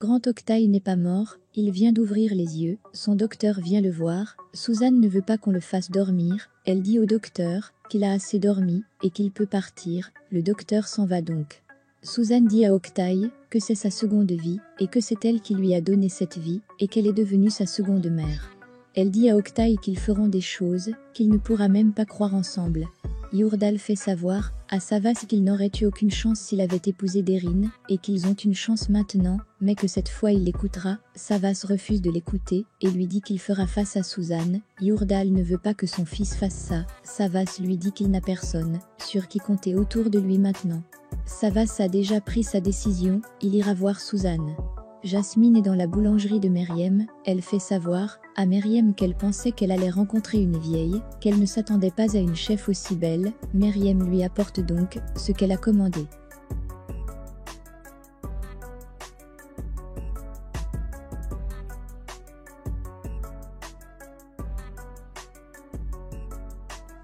Grand Octaï n'est pas mort, il vient d'ouvrir les yeux, son docteur vient le voir, Suzanne ne veut pas qu'on le fasse dormir, elle dit au docteur qu'il a assez dormi et qu'il peut partir, le docteur s'en va donc. Suzanne dit à Octaï que c'est sa seconde vie et que c'est elle qui lui a donné cette vie et qu'elle est devenue sa seconde mère. Elle dit à Octaï qu'ils feront des choses qu'il ne pourra même pas croire ensemble. Yurdal fait savoir à Savas qu'il n'aurait eu aucune chance s'il avait épousé Derine et qu'ils ont une chance maintenant, mais que cette fois il l'écoutera. Savas refuse de l'écouter et lui dit qu'il fera face à Suzanne. Yurdal ne veut pas que son fils fasse ça. Savas lui dit qu'il n'a personne sur qui compter autour de lui maintenant. Savas a déjà pris sa décision, il ira voir Suzanne. Jasmine est dans la boulangerie de Meriem, elle fait savoir à Meriem qu'elle pensait qu'elle allait rencontrer une vieille, qu'elle ne s'attendait pas à une chef aussi belle. Meriem lui apporte donc ce qu'elle a commandé.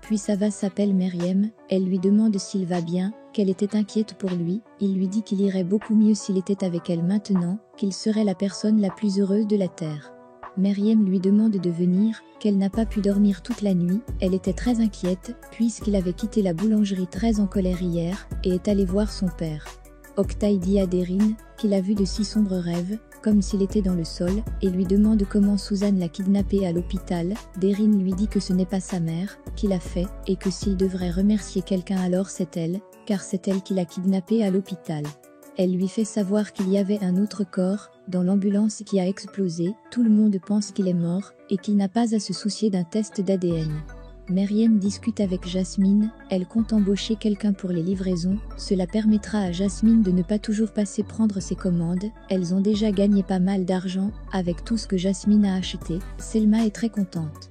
Puis Savas s'appelle Meriem, elle lui demande s'il va bien, qu'elle était inquiète pour lui, il lui dit qu'il irait beaucoup mieux s'il était avec elle maintenant, qu'il serait la personne la plus heureuse de la terre. Meriem lui demande de venir, qu'elle n'a pas pu dormir toute la nuit, elle était très inquiète, puisqu'il avait quitté la boulangerie très en colère hier, et est allé voir son père. Octaï dit à Derine qu'il a vu de si sombres rêves, comme s'il était dans le sol, et lui demande comment Suzanne l'a kidnappé à l'hôpital. Derine lui dit que ce n'est pas sa mère qui l'a fait, et que s'il devrait remercier quelqu'un alors c'est elle, car c'est elle qui l'a kidnappé à l'hôpital. Elle lui fait savoir qu'il y avait un autre corps dans l'ambulance qui a explosé, tout le monde pense qu'il est mort, et qu'il n'a pas à se soucier d'un test d'ADN. Meriem discute avec Jasmine, elle compte embaucher quelqu'un pour les livraisons, cela permettra à Jasmine de ne pas toujours passer prendre ses commandes, elles ont déjà gagné pas mal d'argent avec tout ce que Jasmine a acheté, Selma est très contente.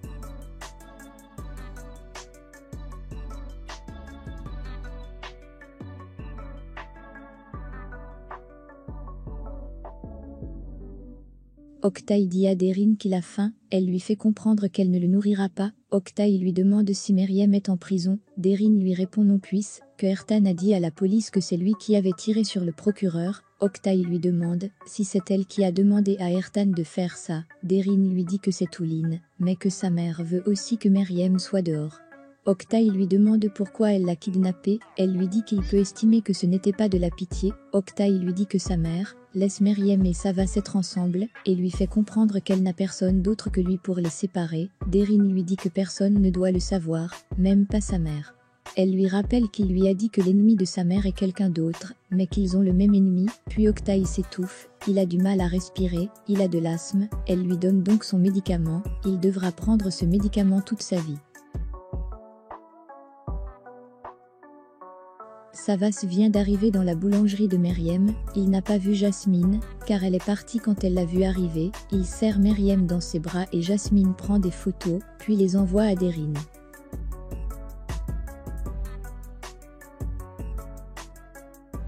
Octaï dit à Derine qu'il a faim, elle lui fait comprendre qu'elle ne le nourrira pas. Octaï lui demande si Meriem est en prison, Derine lui répond non puisque Ertan a dit à la police que c'est lui qui avait tiré sur le procureur. Octaï lui demande si c'est elle qui a demandé à Ertan de faire ça, Derine lui dit que c'est Touline, mais que sa mère veut aussi que Meriem soit dehors. Octaï lui demande pourquoi elle l'a kidnappé, elle lui dit qu'il peut estimer que ce n'était pas de la pitié. Octaï lui dit que sa mère laisse Meriem et Savas être ensemble, et lui fait comprendre qu'elle n'a personne d'autre que lui pour les séparer. Derine lui dit que personne ne doit le savoir, même pas sa mère. Elle lui rappelle qu'il lui a dit que l'ennemi de sa mère est quelqu'un d'autre, mais qu'ils ont le même ennemi, puis Octaï s'étouffe, il a du mal à respirer, il a de l'asthme, elle lui donne donc son médicament, il devra prendre ce médicament toute sa vie. Savas vient d'arriver dans la boulangerie de Meriem, il n'a pas vu Jasmine, car elle est partie quand elle l'a vu arriver, il serre Meriem dans ses bras et Jasmine prend des photos, puis les envoie à Derine.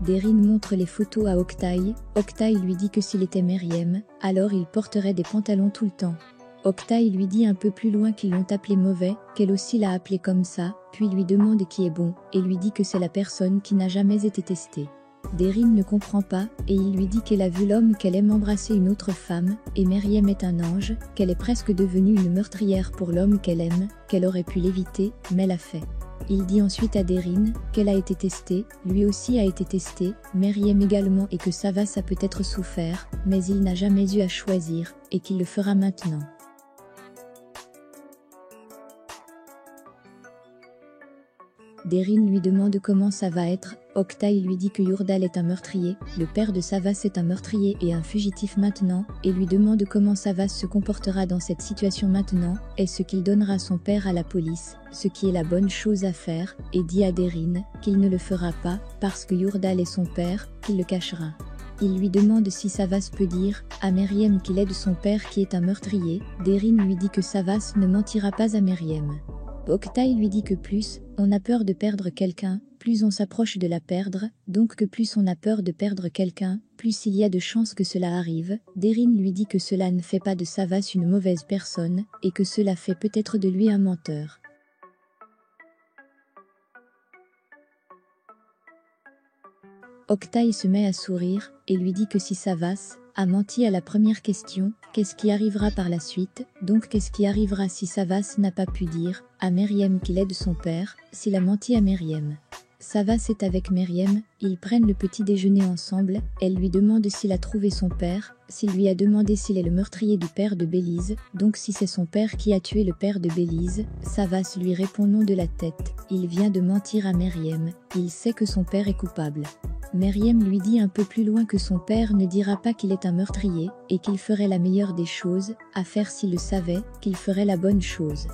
Derine montre les photos à Octaï, Octaï lui dit que s'il était Meriem, alors il porterait des pantalons tout le temps. Octaï lui dit un peu plus loin qu'ils l'ont appelé mauvais, qu'elle aussi l'a appelé comme ça, puis lui demande qui est bon, et lui dit que c'est la personne qui n'a jamais été testée. Derine ne comprend pas, et il lui dit qu'elle a vu l'homme qu'elle aime embrasser une autre femme, et Meriem est un ange, qu'elle est presque devenue une meurtrière pour l'homme qu'elle aime, qu'elle aurait pu l'éviter, mais l'a fait. Il dit ensuite à Derine qu'elle a été testée, lui aussi a été testé, Meriem également et que Savas a peut-être souffert, mais il n'a jamais eu à choisir, et qu'il le fera maintenant. Derine lui demande comment ça va être, Octaï lui dit que Yurdal est un meurtrier, le père de Savas est un meurtrier et un fugitif maintenant, et lui demande comment Savas se comportera dans cette situation maintenant, est-ce qu'il donnera son père à la police, ce qui est la bonne chose à faire, et dit à Derine qu'il ne le fera pas, parce que Yurdal est son père, qu'il le cachera. Il lui demande si Savas peut dire à Meriem qu'il aide son père qui est un meurtrier, Derine lui dit que Savas ne mentira pas à Meriem. Octaï lui dit que plus on a peur de perdre quelqu'un, plus on s'approche de la perdre, donc que plus on a peur de perdre quelqu'un, plus il y a de chances que cela arrive. Derine lui dit que cela ne fait pas de Savas une mauvaise personne, et que cela fait peut-être de lui un menteur. Octaï se met à sourire, et lui dit que si Savas a menti à la première question, qu'est-ce qui arrivera par la suite, donc qu'est-ce qui arrivera si Savas n'a pas pu dire à Meryem qu'il aide son père, s'il a menti à Meryem. Savas est avec Meryem, ils prennent le petit déjeuner ensemble, elle lui demande s'il a trouvé son père, s'il lui a demandé s'il est le meurtrier du père de Bélise, donc si c'est son père qui a tué le père de Bélise. Savas lui répond non de la tête, il vient de mentir à Meryem, il sait que son père est coupable. Meryem lui dit un peu plus loin que son père ne dira pas qu'il est un meurtrier, et qu'il ferait la meilleure des choses à faire s'il le savait, qu'il ferait la bonne chose.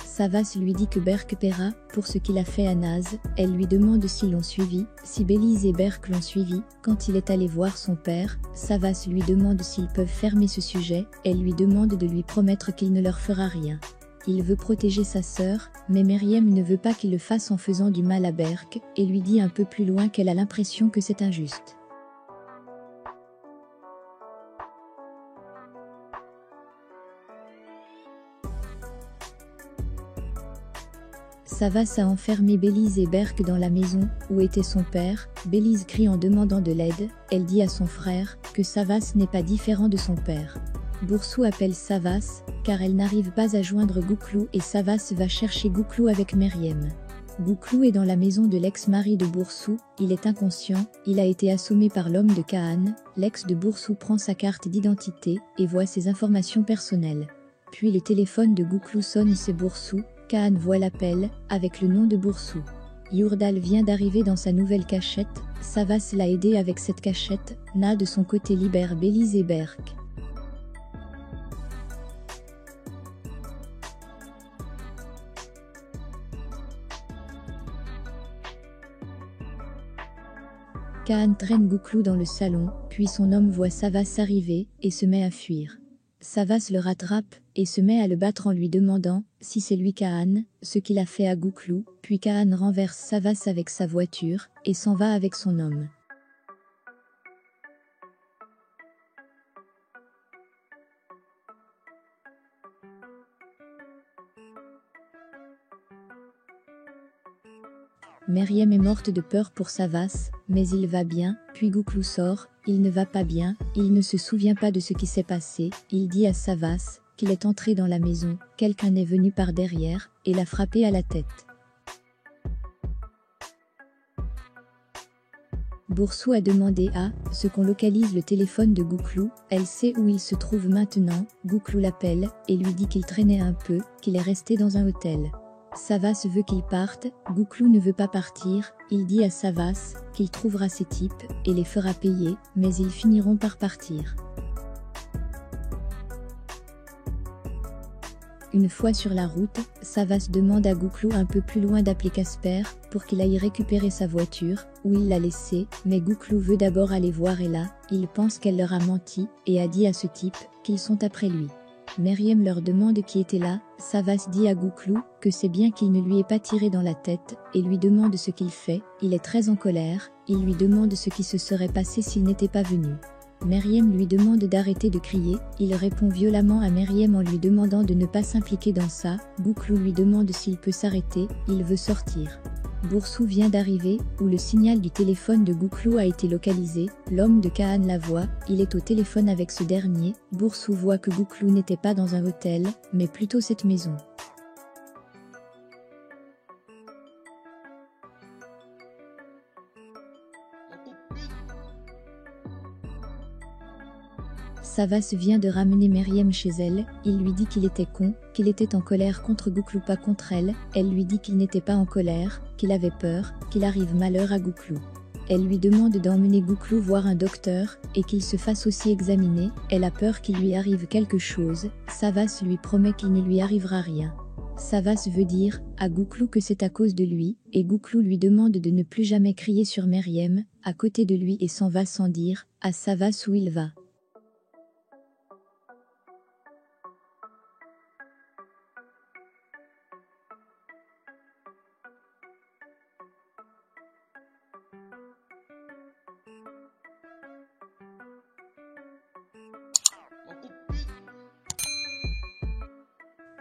Savas lui dit que Berk paiera pour ce qu'il a fait à Naz, elle lui demande s'ils l'ont suivi, si Bélise et Berk l'ont suivi, quand il est allé voir son père. Savas lui demande s'ils peuvent fermer ce sujet, elle lui demande de lui promettre qu'il ne leur fera rien. Il veut protéger sa sœur, mais Meryem ne veut pas qu'il le fasse en faisant du mal à Berk, et lui dit un peu plus loin qu'elle a l'impression que c'est injuste. Savas a enfermé Bélise et Berk dans la maison où était son père. Bélise crie en demandant de l'aide, elle dit à son frère que Savas n'est pas différent de son père. Boursou appelle Savas, car elle n'arrive pas à joindre Gouklou et Savas va chercher Gouklou avec Meryem. Gouklou est dans la maison de l'ex-mari de Boursou, il est inconscient, il a été assommé par l'homme de Kaan. L'ex de Boursou prend sa carte d'identité et voit ses informations personnelles. Puis le téléphone de Gouklou sonne, c'est Boursou. Kaan voit l'appel, avec le nom de Boursou. Yurdal vient d'arriver dans sa nouvelle cachette, Savas l'a aidé avec cette cachette, Na de son côté libère Bélise et Berk. Kaan traîne Gouklou dans le salon, puis son homme voit Savas arriver, et se met à fuir. Savas le rattrape, et se met à le battre en lui demandant si c'est lui Kaan, ce qu'il a fait à Gouklou, puis Kaan renverse Savas avec sa voiture, et s'en va avec son homme. Meryem est morte de peur pour Savas, mais il va bien, puis Gouklou sort, il ne va pas bien, il ne se souvient pas de ce qui s'est passé, il dit à Savas qu'il est entré dans la maison, quelqu'un est venu par derrière, et l'a frappé à la tête. Boursou a demandé à ce qu'on localise le téléphone de Gouklou, elle sait où il se trouve maintenant, Gouklou l'appelle, et lui dit qu'il traînait un peu, qu'il est resté dans un hôtel. Savas veut qu'il parte, Gouklou ne veut pas partir, il dit à Savas qu'il trouvera ces types et les fera payer, mais ils finiront par partir. Une fois sur la route, Savas demande à Gouklou un peu plus loin d'appeler Casper pour qu'il aille récupérer sa voiture, où il l'a laissée, mais Gouklou veut d'abord aller voir Ella, il pense qu'elle leur a menti et a dit à ce type qu'ils sont après lui. Meryem leur demande qui était là, Savas dit à Gouklou que c'est bien qu'il ne lui ait pas tiré dans la tête et lui demande ce qu'il fait, il est très en colère, il lui demande ce qui se serait passé s'il n'était pas venu. Meryem lui demande d'arrêter de crier, il répond violemment à Meryem en lui demandant de ne pas s'impliquer dans ça, Gouklou lui demande s'il peut s'arrêter, il veut sortir. Boursou vient d'arriver, où le signal du téléphone de Gouklou a été localisé, l'homme de Kaan la voit, il est au téléphone avec ce dernier, Boursou voit que Gouklou n'était pas dans un hôtel, mais plutôt cette maison. Savas vient de ramener Meryem chez elle, il lui dit qu'il était con, qu'il était en colère contre Gouklou pas contre elle, elle lui dit qu'il n'était pas en colère, qu'il avait peur, qu'il arrive malheur à Gouklou. Elle lui demande d'emmener Gouklou voir un docteur, et qu'il se fasse aussi examiner, elle a peur qu'il lui arrive quelque chose, Savas lui promet qu'il ne lui arrivera rien. Savas veut dire à Gouklou que c'est à cause de lui, et Gouklou lui demande de ne plus jamais crier sur Meryem, à côté de lui et s'en va sans dire à Savas où il va.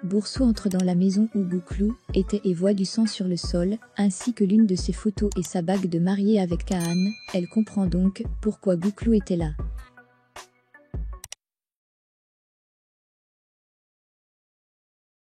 Boursou entre dans la maison où Gouklou était et voit du sang sur le sol, ainsi que l'une de ses photos et sa bague de mariée avec Kaan, elle comprend donc pourquoi Gouklou était là.